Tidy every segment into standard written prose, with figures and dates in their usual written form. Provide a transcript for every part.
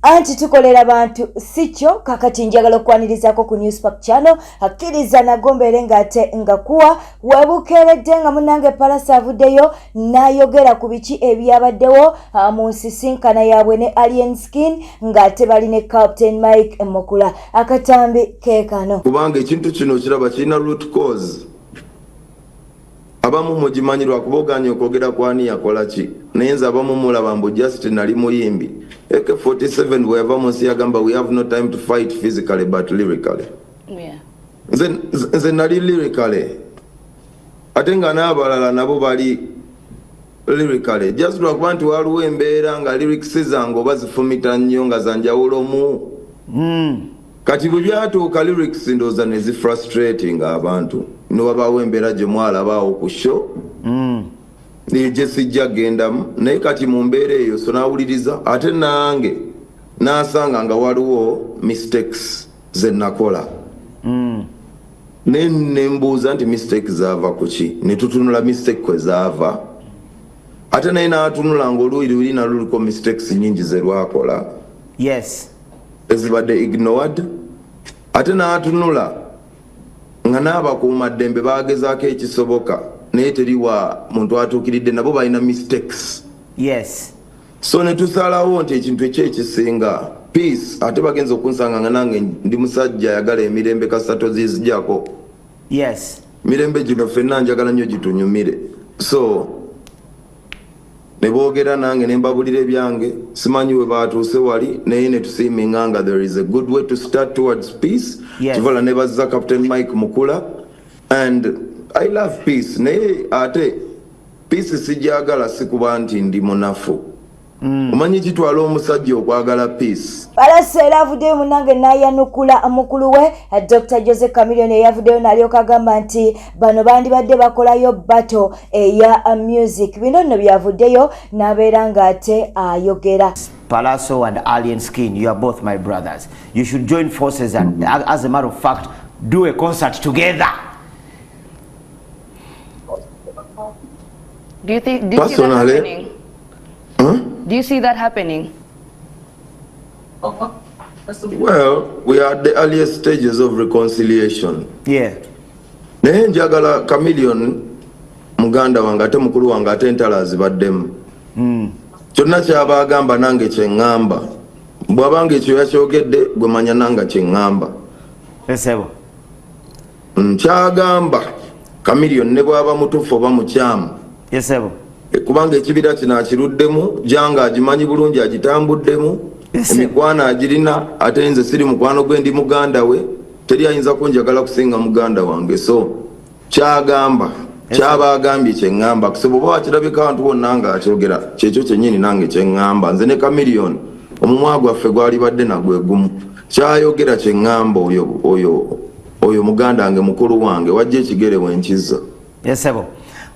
Anti tukolera bantu sicho kakati njagala okwanirizaako ku Newspark channel akkiriza nagombere ngate ngakuwa webukeredde nga munange Palasa avuddeyo n'ayogera ku biki ebyabaddewo mu nsisinkana yaabwe ne Alien Skin ngate bali ne Captain Mike Mukula akatambi keekano kubanga ekintu kino kiraba kirina root cause abamu mugimanyi lwakuboganya okwogera kwani yakola ki naye nze abamu mulaba mbu just nali muyimbi AK47 bweyava munsi yagamba we have no time to fight physically but lyrically. Nze nali lyrically ate nga n'abalala nabo bali lyrically just lwakuba nti waliwo embeera nga lyrics zange oba zifumita nnyo nga zanjawulomu kati bwe byatuuka lyrics ndowooza ne zifrustrating abantu newabaawo embeera gye mwalabaawo ku show gye sijja gendamu naye kati mu mbeera eyo so nawuliriza ate nange nasanga nga waliwo mistakes ze nakola ne mbuuza nti mistake zaava ku ki ne tutunula mistake kwe zaava ate naye n'atunula ng'oluuyi luli nalwo luliko mistakes nyingi ze lwakola ezibadde ignored ate n'atunula nga n'abakuumaddembe bagezaako ekisoboka naye teriwa muntu atuukiridde nabo balina mistakes so ne tusalawo nti ekintu ekyekisinga peace ate bagenza okunsanga nga nange ndi musajja ayagala emirembe kasita tozizijjako mirembe gino ffenna njagala nnyo gitunyumire so ne boogera nange ne mbabulira ebyange simanyi we baatuuse wali naye ne tusiiminga nga there is a good way to start towards peace kivala ne bazza Captain Mike Mukula and I love peace naye ate peace sijagala sikuba nti ndi munafu omanyi kitwala omusajja okwagala peace Palasa era avuddeyo munange n'ayanukula mukulu we Dr. Jose Chameleon eyavuddeyo n'alyoka agamba nti bano bandibadde bakolayo battle eya music bino nno byavuddeyo n'abeera ng'ate ayogera Palasa and Alien Skin, you are both my brothers. You should join forces and as a matter of fact do a concert together. Do you see that happening? Do you see that happening? Well, we are at the earliest stages of reconciliation. Naye njagala Chameleon muganda wange ate mukulu wange ate entala zibaddemu. Kyonna kyaba agamba nange kye ŋŋamba. Bw'abanga ekyo yakyogedde gwe manya nanga kye ŋŋamba. Kyagamba Chameleon ne bw'aba mutuufu oba mukyamu. Kubanga ekibira kino akiruddemu janga agimanyi bulungi agitambuddemu emikwano agirina ate nze siri mukwano gwe ndi muganda we teri ayinza kunjagala kusinga muganda wange so kyagamba kyaba agambye kye ŋŋamba kusobola wakirabika abantu bonna nga akyogera kyekyo kyennyini nange kye ŋŋamba nze ne Chameleon omumwa gwaffe gwali badde nagwe gumu kyayogera kye ŋŋamba oyo muganda wange mukulu wange wajja ekigere wenkizza.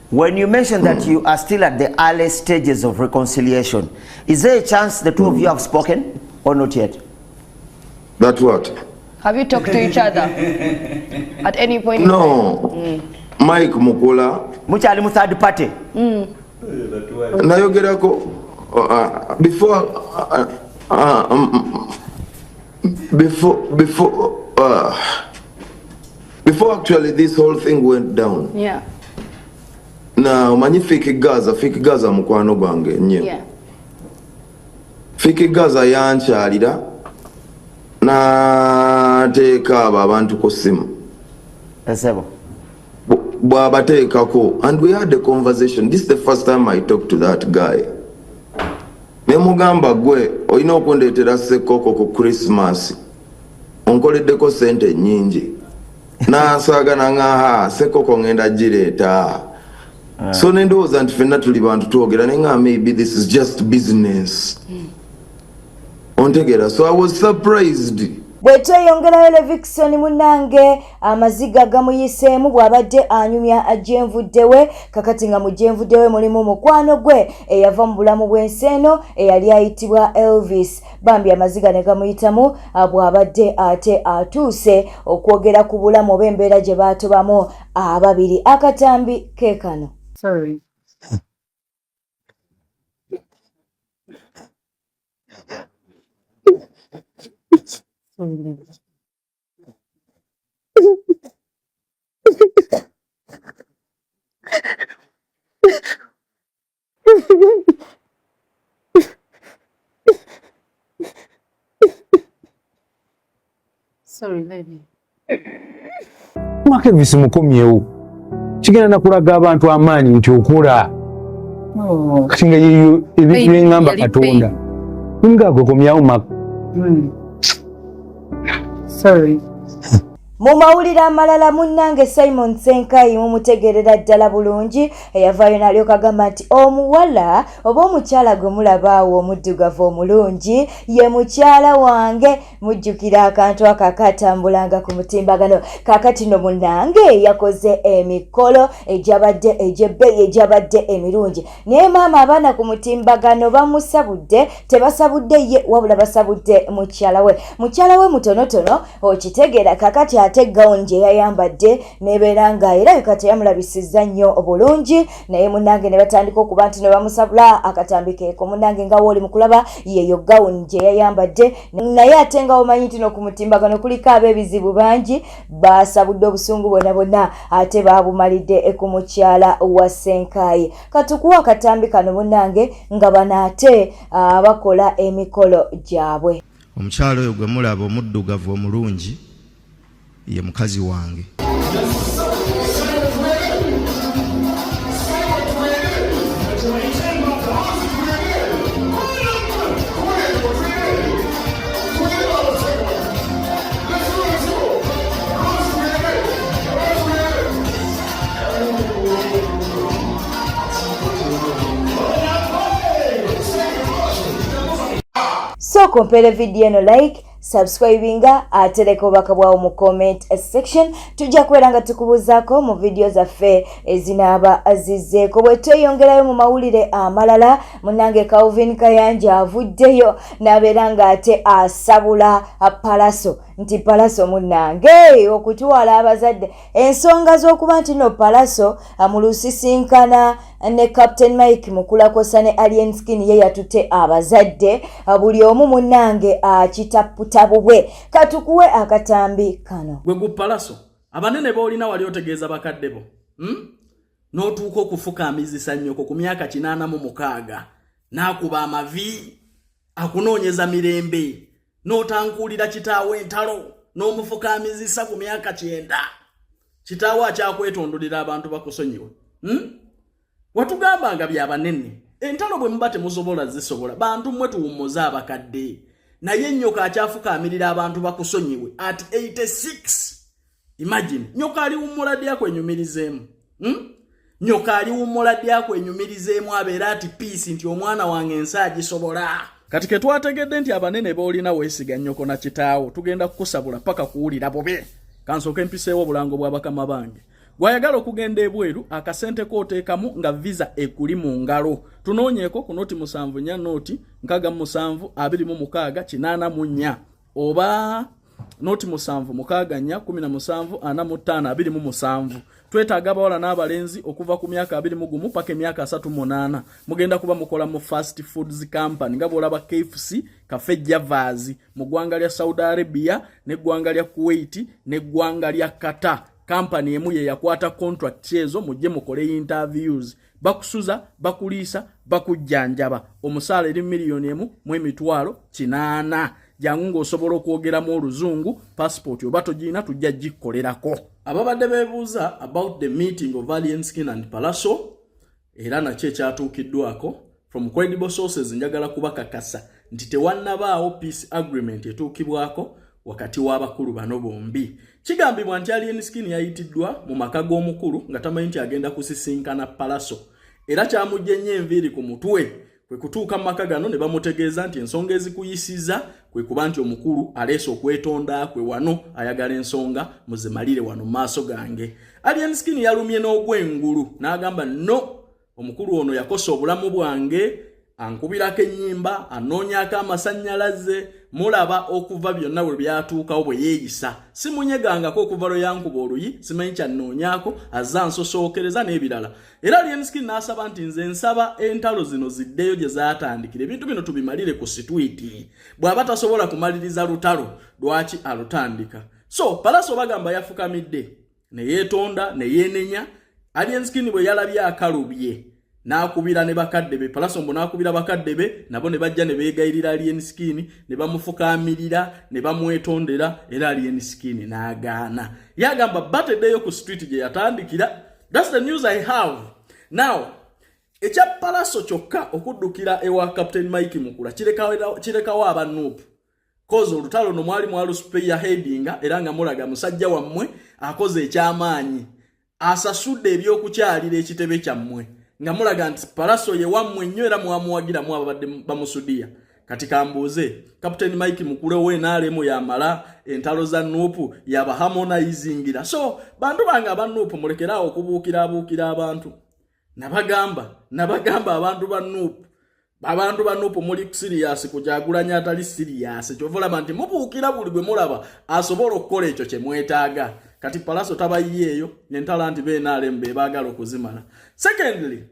When you mentioned that you are still at the early stages of reconciliation, is there a chance the two of you have spoken or not yet? That what? Have you talked to each other at any point? No. Mike Mukula. Muchali mu third party. Nayogerako before actually this whole thing went down. Na omanyi Fiki Gaza mukwano gwange nnyo. Fiki Gaza yankyalira n'ateeka abo abantu ku ssimu. Bw'abateekako and we had a conversation. This is the first time I talked to that guy. Ne mugamba gwe olina okundeetera ssekoko ku Christmas. Onkoleddeko sente nnyingi. N'asaagana ng'aha ssekoko ngenda gireeta. So ndowooza nti ffenna tuli bantu twogera naye nga maybe this is just business. Ontegera so I was surprised. Bwetweyongerayo Levikson munange amaziga gamuyiseemu bw'abadde anyumya ajenvuddewe kakati nga mujenvuddewe mulimu mukwano gwe eyava mu bulamu bw'ensi eno eyali ayitibwa Elvis bambi amaziga ne gamuyitamu bw'abadde ate atuuse okwogera ku bulamu oba embeera gye baatobamu ababiri akatambi keekano. Sorry. Sorry, lady. Mwake visimukomyewo. Kigenda nakulaga abantu amaanyi nti okula. Kati nga yeyo ebingamba Katonda. Ngagwe komyawo maka. Sorry. Mu mawulire amalala munnange Simon Senkai mumutegerera ddala bulungi eyavaayo n'alyoka agamba nti omuwala oba omukyala gwe mulabaawo omuddugavu omulungi ye mukyala wange mujjukira akantu akakatambulanga ku mutimbagano kaakati no munnange yakoze emikolo egyabadde egyebbeeyi egyabadde emirungi naye maama abaana ku mutimbagano bamusabudde tebasabudde ye wabula basabudde mukyala we mutonotono okitegeera kaakati ate gawuni gye yayambadde nebeera nga era bikata yamulabisizza nnyo obulungi naye munnange ne batandika okuba nti ne bamusabula akatambikeeko munnange nga wooli mu kulaba yeeyo gawuni gye yayambadde naye ate nga omanyi nti n'okumutimbagano kuliko ab'ebizibu bangi basabudde obusungu bonna ate baabumalidde ku mukyala wa Senkai katukuwa akatambi kano munnange nga bano ate bakola emikolo gyabwe. Omukyala oyo gwe mulaba omuddugavu omulungi ye mukazi wange. So compare video eno like subscribinga atereko bakabwawo mu comment section tujja kwera nga tukubuzaako mu video zaffe ezinaaba azizeko bwe tweyongerayo mu mawulire amalala munnange Calvin Kayanja avuddeyo n'abeera nga ate asabula Palaso nti Palaso munnange okutwala abazadde ensonga z'okuba nti no Palaso mu lusisinkana ne Captain Mike mukulakosa ne Alien Skin ye yatutte abazadde buli omu munnange akitaputa bubwe katukuwe akatambi kano gwe gu Palaso abanene boolina wali otegeeza bakadde bo n'otuuka okufukaamizisa nnyoko ku myaka 86 n'akuba amavi akunoonyeza mirembe n'otankuulira kitaawe entalo n'omufukaamizisa ku myaka 9 kitaawe akyakwetondolera abantu bakusonyiwe watugambanga byabanene entalo bwe muba temusobola zisobola bantu mmwe tuwummuza abakadde naye nyoka akyafukaamirira abantu bakusonyiwe at 86. Imagine nyoka ali wummula dya kwenyumirizeemu nyoka ali wummula dya kwenyumirizeemu abeera ati peace nti omwana wange ensi agisobola kati ke twategedde nti abanene boolina weesiga nnyoko na kitaawo tugenda kukusabula paka kuwulira bubi kansooka empiseewo obulango bwa bakama bange gwayagala okugenda ebweru akasente kooteekamu nga visa ekuli mu ngalo tunoonyeeko ku noti 7 noti 626 oba noti 7 twetaaga abawala n'abalenzi okuva ku myaka 21 paka emyaka 38 mugenda kuba mukola mu fast foods company nga bwolaba KFC Cafe Javas mu ggwanga lya Saudi Arabia n'eggwanga lya Kuwait n'eggwanga lya Qatar company emu ye yakwata contract ezo mujje mukole interviews bakusuza bakuliisa bakujjanjaba omusaala eri $1,000,000 jangu ng'osobola okwogeramu oluzungu passport oba togirina tujja gikolerako ababadde beebuuza about the meeting of Alien Skin and Palaso era nakyo ekyatuukiddwako from credible sources njagala kubakakasa nti tewannabaawo peace agreement etuukibwako wakati w'abakulu bano bombi kigambibwa nti Alien Skin yayitiddwa mu maka g'omukulu nga tamanyi nti agenda kusisinkana Palaso era kyamujje nnyo enviiri ku mutwe kwe kutuuka mu maka gano ne bamutegeeza nti ensonga ezikuyisiza kwe kuba nti omukulu aleese okwetonda kwe wano ayagala ensonga muzimalire wano maaso gange Alien Skin yalumye n'ogwengulu n'agamba no omukulu ono yakosa obulamu bwange ankubirako ennyimba, anoonyako amasannyalaze, mulaba okuva byonna bwe byatuukawo bwe yeeyisa. Simunyegangako okuva lwe yankuba oluyi, simanyi kyanoonyako, azza nsosookereza n'ebirala. Era Alien Skin n'asaba nti nze nsaba entalo zino ziddeyo gye zaatandikira. Ebintu bino tubimalire ku sitwiti. Bw'aba tasobola kumaliriza lutalo, lwaki alutandika? So, Palaso bagamba yafukamidde, ne yeetonda, ne yeenenya. Alien Skin bwe yalabye akalubye, n'akubira ne bakadde be. Palaso mbo n'akubira bakadde be, nabo ne bajja ne beegayirira Alien Skin, ne bamufukaamirira, ne bamwetondera, era Alien Skin n'agaana. Yagamba bateddeyo ku street gye yatandikira. That's the news I have. Now, ekya Palaso kyokka okuddukira ewa Captain Mike Mukula kirekawo abanuupu. Kozo olutalo no mwali mwalu speya headinga era nga mulaga musajja wammwe akoze ekyamaanyi. Asasudde ebyokukyalira ekitebe kyammwe. Nga mulaga nti Palaso ye wammwe nnyo era mwamuwagira mu abadde bamusudia. Kati kambuuze, Captain Mike Mukule we naalemu yamala entalo za Nuupu yaba harmonizingira. So, bantu banga abanuupu mulekerawo okubuukira abantu. Nabagamba abantu ba Nuupu. Abantu ba Nuupu muli serious kujagulanya atali serious. Kyovola nti mubuukira buli gwe mulaba asobola okukola ekyo kye mwetaaga. Kati Palaso tabayiyeeyo n'entalo nti beenaalemu be baagala okuzimala. Secondly,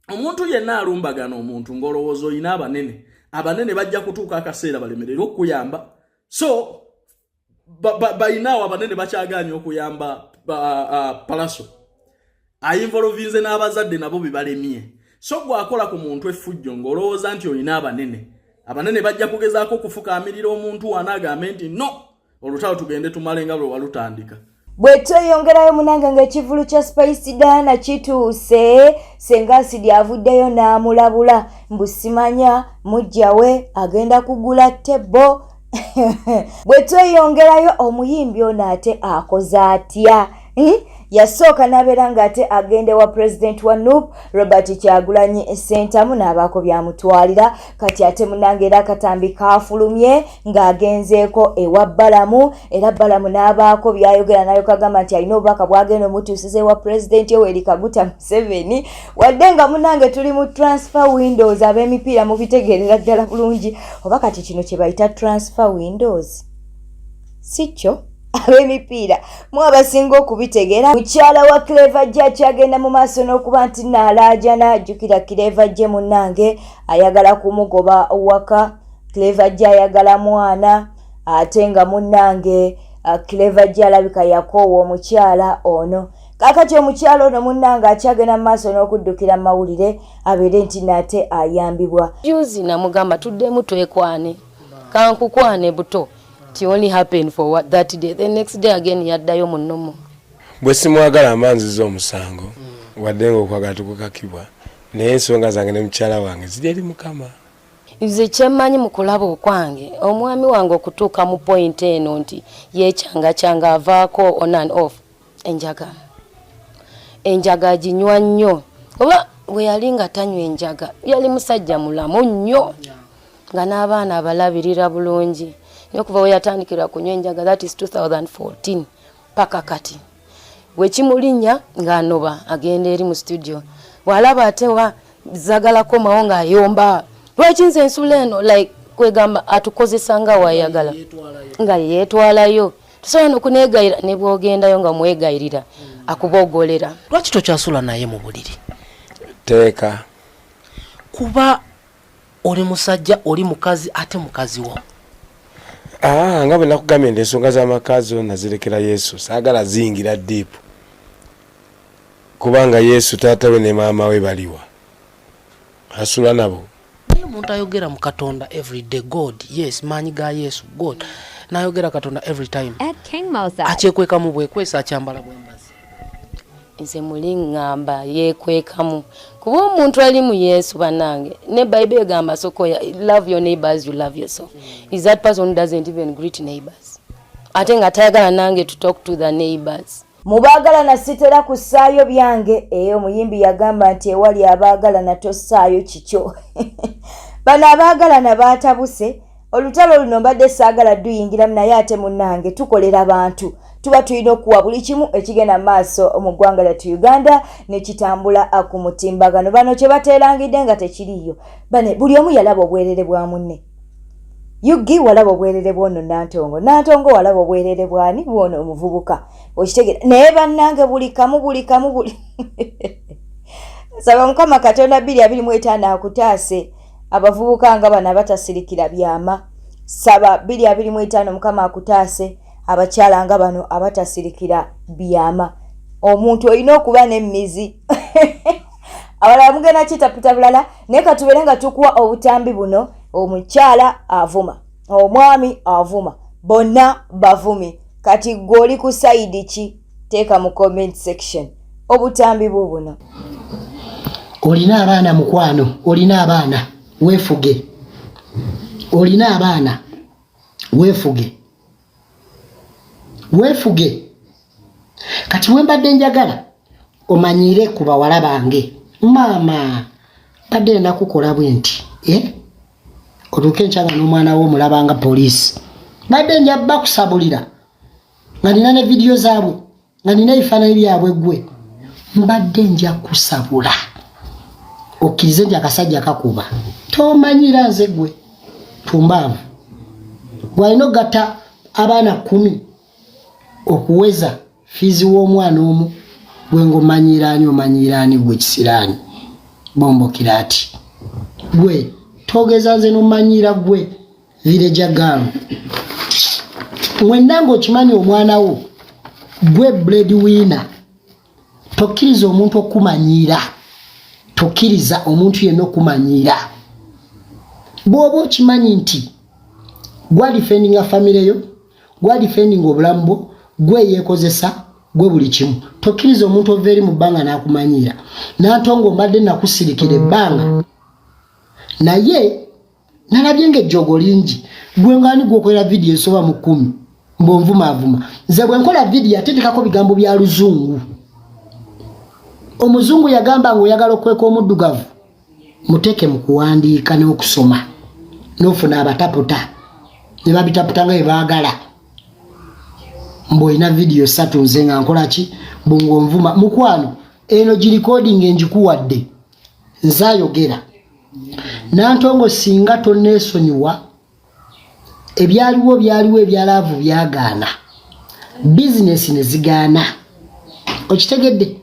omuntu yenna alumbagana omuntu ng'olowooza oyina abanene bajja kutuuka akaseera balemererwa okuyamba. So bayinaawo abanene bakyagaanya okuyamba Palaso. Ayinvolvinze n'abazadde nabo bibalemye. So gwakola ku muntu effujjo ng'olowooza nti oyina abanene bajja kugezaako okufukaamirira omuntu anaagambe nti no, olutalo tugende tumale nga bwe walutandika. Bwe tweyongerayo munange ng'ekivulu kya Spice Diana kituuse, Senga Asidi avuddeyo n'amulabula mbu simanya mujjawe agenda kugula tebo. Bwe tweyongerayo omuyimbi ono ate akoze atya? Yasooka n'abeera ng'ate agende wa President wa Nuupu Robert Kyagulanyi Ssentamu n'abaako byamutwalira. Kati ate munange era akatambi kaafulumye ng'agenzeeko ewa Balamu, era Balamu n'abaako byayogera nayo kagamba nti alina obubaka bwagenda omutuusiza ewa President Yoweri Kaguta Museveni. Wadde nga munange tuli mu transfer windows, ab'emipiira mubitegeerera ddala bulungi. Oba kati kino kye bayita transfer windows si kyo? Ab'emipiira mwabasinga okubitegeera. Mukyala wa Clever Jje akyagenda mu maaso n'okuba nti n'alaaja n'ajjukira Clever Jje munnange ayagala kumugoba waka. Clever Jje ayagala mwana ate nga munnange Clever Jje alabika yakoowa omukyala ono. Kakati omukyala ono munnange akyagenda mu maaso n'okuddukira mu mawulire abeere nti nate ayambibwa. Juzi namugamba tuddemu twekwane kankukwane buto. It only happened for what that day. The next day again yaddayo munnomo. Bwe simwagala amanzi z'omusango wadde ng'okwagala tukukakibwa naye ensonga zange ne mukyala wange ziri eri Mukama. Nze kyemmanyi mu kulaba okwange omwami wange okutuuka mu point eno nti yekyanga avaako on and off enjaga aginywa nnyo. Oba bwe yali nga tanywa enjaga yali musajja mulamu nnyo nga n'abaana abalabirira bulungi. Okuva we yatandikira kunywa enjaga, that is 2014 paka kati. Wekimulinnya ng'anoba agenda eri mu studio. Walaba ate wa zagalako mawo ng'ayomba. Lwaki nze ensula eno like kwegamba atukozesa nga wayagala nga yeetwalayo. Tusobola n'okuneegayira ne bw'ogendayo nga mwegayirira akuboogolera. Lwaki tokyasula naye mu buliri? Teeka. Kuba oli musajja oli mukazi ate mukazi wo. Nga bwe nakugambye nti ensonga z'amakazi nazirekera Yesu, saagala zingira deep. Kubanga Yesu taata we ne maama we baliwa. Asula nabo. Naye omuntu ayogera mu Katonda every day, God, yes, maanyi ga Yesu, God. N'ayogera Katonda every time. Akyekweka mu bwekwesa akyambala bwembazi. Nze muli ngamba yeekwekamu. Kuba omuntu ali mu Yesu banange. Ne Bible egamba sokoya love your neighbors, you love yourself. Is that person who doesn't even greet neighbors? Ate nga tayagala nange to talk to the neighbors. Mubaagala na sitera kusaayo byange. Omuyimbi yagamba nti ewali abaagala na tosaayo kikyo. Bano abaagala na baatabuse. Olutalo luno mbadde saagala duyingira naye ate munnange tukolera bantu. tuba tulina okuwa buli kimu ekigenda maaso mu ggwanga lyattu Uganda ne kitambula ku mutimbagano. Bano kye bateerangidde nga tekiriyo. Bane buli omu yalaba obwerere bwa munne. Yugi walaba obwerere bwono Nantongo. Nantongo walaba obwerere bwani bwono omuvubuka. Okitegera naye bannange buli kamu. Saba Mukama Katonda 2025 akutaase abavubuka nga bana batasirikira byama. Saba 2025 Mukama akutaase abakyala nga bano abatasirikira byama. Omuntu olina okuba n'emmizi. Abala mugenda kitapita bulala naye katubere nga tukuwa obutambi buno. Omukyala avuma, omwami avuma, bonna bavumi. Kati goli ku side ki? Teeka mu comment section. Obutambi bubuno. Olina abaana mukwano, olina abaana, weefuge. Olina abaana, weefuge. Weefuge. Kati wembadde njagala omanyire ku bawala bange. Mama, badde nakukola bwenti, Otuke nchanga n'omwana wo mulabanga police. Badde njabba kusabulira. Nga nina ne video zaabwe. Nga nina ebifaananyi byabwe gwe. Mbadde nja kusabula. Okkirize nti akasajja kakuba. Tomanyira nze gwe. Tumbaavu. Bw'alina ogatta abaana 10 okuweza fizi w'omwana omu gwe ng'omanyiraani gwe kisiraani. Bombo kiraati. Gwe. Togeza nze nomanyira gwe village girl. Mwenna ng'okimanyi omwana wo gwe breadwinner. Tokkiriza omuntu okumanyira. Tokkiriza omuntu yenna okumanyira. Bw'oba okimanyi nti gwa defendinga family yo, gwa defendinga obulamu bwo, gwe yeekozesa, gwe buli kimu. Tokkiriza omuntu ova eri mu bbanga n'akumanyira. Nantongo mbadde nakusirikira ebbanga. Naye nalabye ng'ejjogo lingi gwe ngani gwokolera video esoba mu 10 mbonvuma nze bwe nkola video atetekako bigambo bya luzungu. Omuzungu yagamba ng'oyagala okweka omuddugavu muteke mu kuwandiika n'okusoma n'ofuna abataputa ne babitaputa nga bebaagala. Mboyina video 3 nze nga nkola ki bungonvuma mukwano eno gi recording engikuwadde nzayogera. Nantongo singa toneesonyiwa byaliwo ebyalaavu byagaana bizinesi ne zigaana. Okitegedde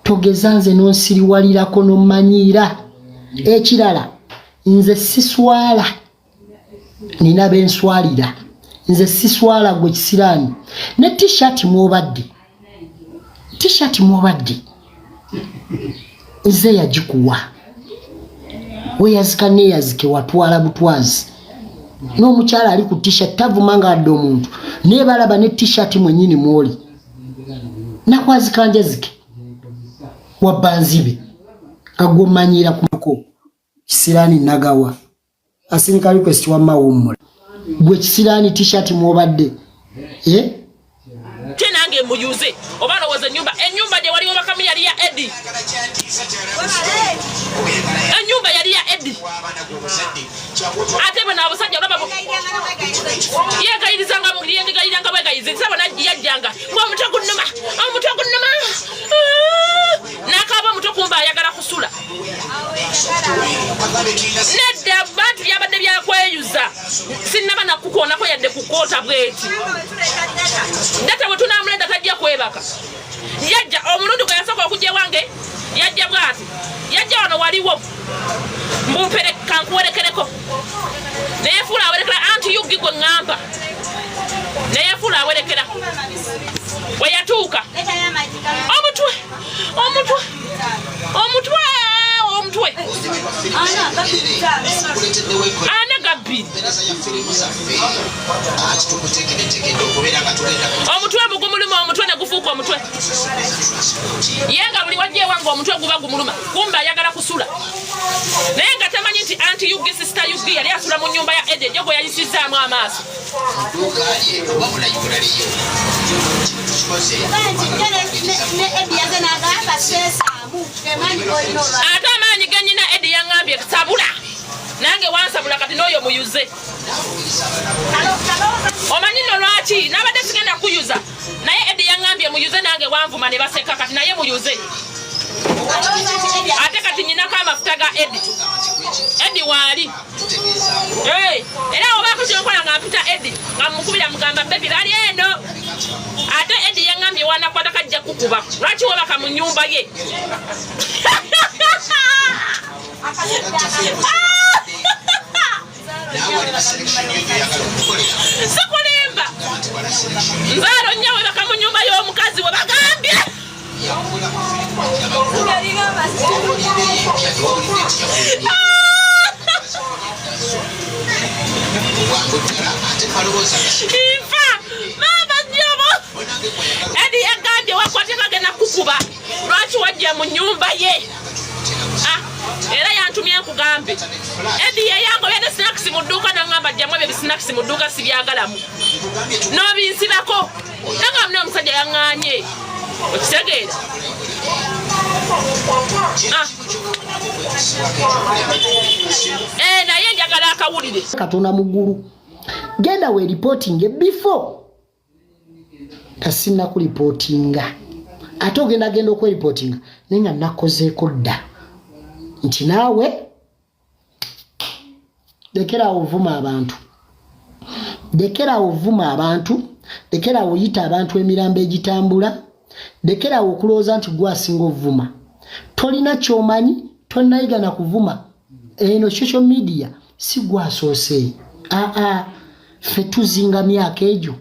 togeza nze nonsiriwalirako nomanyira. Ekirala nze siswala nina benswalira. Nze siswala gwe kisiraani ne t-shirt mwobadde nze yagikuwa. Weyazika neyazike watwala butwazi. N'omukyala ali ku t-shirt tavumanga adde omuntu. Naye balaba ne t-shirt mwennyini mwoli. Nakwazika njazike. Wabbanzibe. Kagomanyira ku mako. Kisiraani nagawa. Asirika request wa mawumula. Gwe kisiraani t-shirt mwobadde. Tenange muyuze. Obalo waza nyumba. Enyumba gye waliwo bakamu yali ya Eddie. Enyumba yali ya Eddie. Ate bana abasajja olaba ye gayirizanga mu liyenga gayiranga bwe gayize saba yajjanga ngo omutwe gunnuma nakaba omutwe kumba ayagala kusula nedda bantu byabadde byakweyuza sinnaba nakukoonako yadde kukoota bweti data bwe tunamulenda tajja kwebaka yajja omulundi gwe yasooka okujja wange yajja bwati yajja wano waliwo mbumpeleka nkuwerekereko naye fuula awerekera anti Yugi gwe ngamba naye fuula awerekera we yatuuka omutwe ana gabbi omutwe mugumuluma omutwe ne gufuuka omutwe yenga buli wajja ewange omutwe guba gumuluma kumba ayagala kusula naye nga tamanyi nti anti Yugi sister Yugi yali asula mu nyumba ya Ede jogo yayisizaamu amaaso ate amaanyi genyina Edi yaŋŋambye sabula nange wansabula kati n'oyo muyuze omanyi nno lwaki nabadde sigenda kuyuza muyuze nange wanvuma ne baseka kati naye muyuze ate kati nyinako amafuta ga Edi waali era obaako kyokola nga mpita Edi nga mukubira mugamba bebi bali eno ate Edi yaŋŋambye wanakwata kajja kukuba lwaki wabaka mu nnyumba ye sikulimba nzaalo nnyo webaka mu nnyumba y'omukazi we bagambye ifa mama nyobo Edi yagambye wakwate kagenda kukuba lwaki wajja mu nnyumba ye era yantumye nkugambe Edi yeyangobye ne snacks mu dduuka n'angamba jjamu ebyo snacks mu dduuka sibyagalamu n'obinsibako nanga mune omusajja yaŋŋaanye okitegeera naye njagala akawulire Katonda muggulu genda we reporting before tasina ku reportinga ate ogenda okwe reportinga nenga nakozeeko dda nti naawe lekera ovuma abantu lekera oyita abantu emirambo egitambula lekera okulooza nti gwasinga ovuma tolina kyomanyi tonayigana kuvuma eno social media si gwasoose ffe tuzinga myaka egyo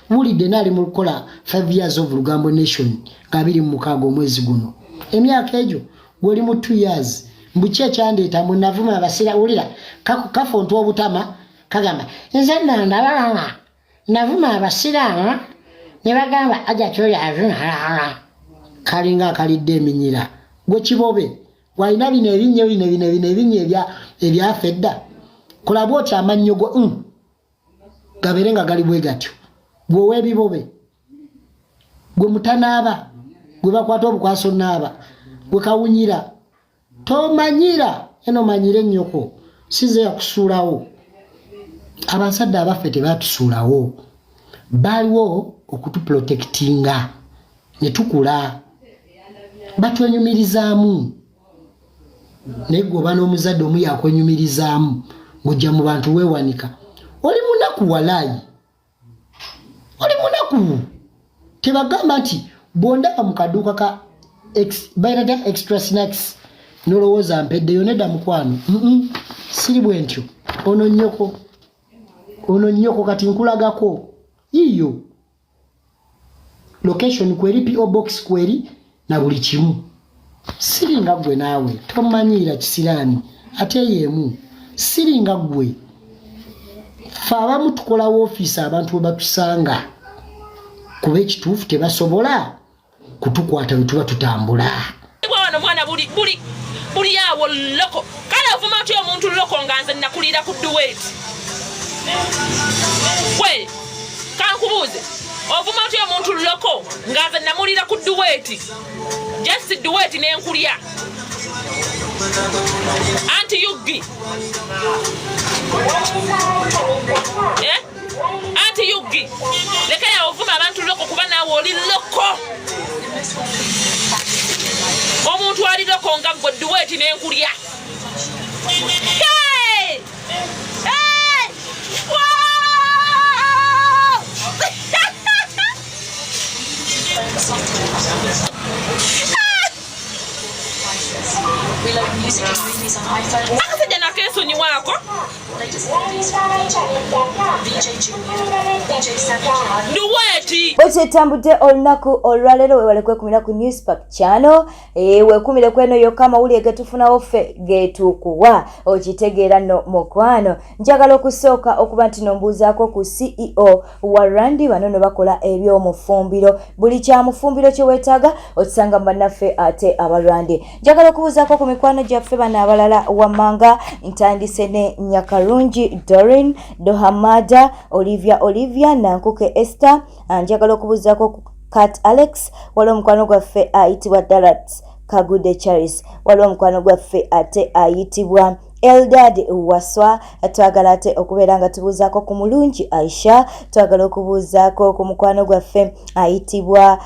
mulidde naali mu lukola 5 years of Lugambo Nation nga 26 omwezi guno emyaka egyo gwoli mu 2 years mbuki ekyandeeta munavuma abasira ulira kafontu obutama kagamba nze nandabanga navuma abasira ne bagamba aja kyoya avuna kalinga kalidde eminyira gwe kibobe walina bino ebinye ebyafedda kulaba oti amannyo go gabere nga gali bwe gatyo gwe webibobe gwe mutanaaba gwe bakwata obukwaso naaba gwe kawunyira tomanyira eno manyire nnyoko size yakusuulawo abasadde abaffe tebatusuulawo baliwo okutuprotectinga ne tukula batwenyumirizaamu naye gwoba n'omuzadde omu yakwenyumirizaamu ng'ojja mu bantu weewanika oli munaku walaayi oli munaku tebagamba nti bw'ondaba mu kaduuka ka bayirata extra snacks nolowooza mpeddeyo nedda mukwano siri bwe ntyo ono nnyoko kati nkulagako yiyo location kweri PO box kweri na buli kimu siringa gwe naawe tomanyira kisiraani ate yeemu siringa gwe fe abamu tukola woofiisi abantu we batusanga kuba ekituufu tebasobola kutukwata we tuba tutambula wano mwana buli awo loko kale ovuma oti omuntu loko nga nze nakulira ku duwet we kankubuuze ovuma oti omuntu loko nga nze namulira ku duwet just duwet nenkulya anti yugi anti yugi lekera ovuma abantu loko kuba naawe oli loko omuntu ali loko nga gwe duwet nenkulya akasajja nakensonyiwaako duweti bwekyetambudde olunaku olwaleero wewale kwekumira ku Newspack channel wekumire kweno yokka amawulire getufunawo ffe getukuwa okitegeera no mukwano njagala okusooka okuba nti nombuuzaako ku CEO wa Randi bano ne bakola ebyomufumbiro buli kyamufumbiro kye weetaaga okisanga mu bannaffe ate abalwandi njagala okubuuzaako ku mikwano gyaffe bano abalala Wamanga ntandise ne Nyakarungi Doreen Dohamada Olivia Nankuke Esther njagala okubuuzaako ku Kat Alex waliwo omukwano gwaffe ayitibwa Darat Kagude Charis waliwo omukwano gwaffe ate ayitibwa Eldad Waswa, twagala ate okubeera nga tubuuzaako ku mulungi Aisha, twagala okubuuzaako ku mukwano gwaffe ayitibwa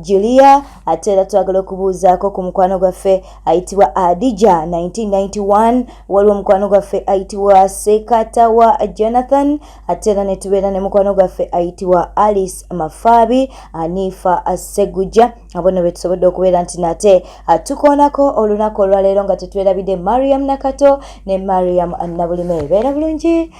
Julia, ate era twagala okubuuzaako ku mukwano gwaffe ayitibwa Adija 1991, waliwo mukwano gwaffe ayitibwa Sekatawa Jonathan, ate era ne tubeera ne mukwano gwaffe ayitibwa Alice Mafabi, Anifa Seguja, abo ne betusobodde okubeera nti nate tukoonako olunaku olwaleero nga tetwerabidde Mariam Nakato ne Mariam Nabulime. Beera bulungi.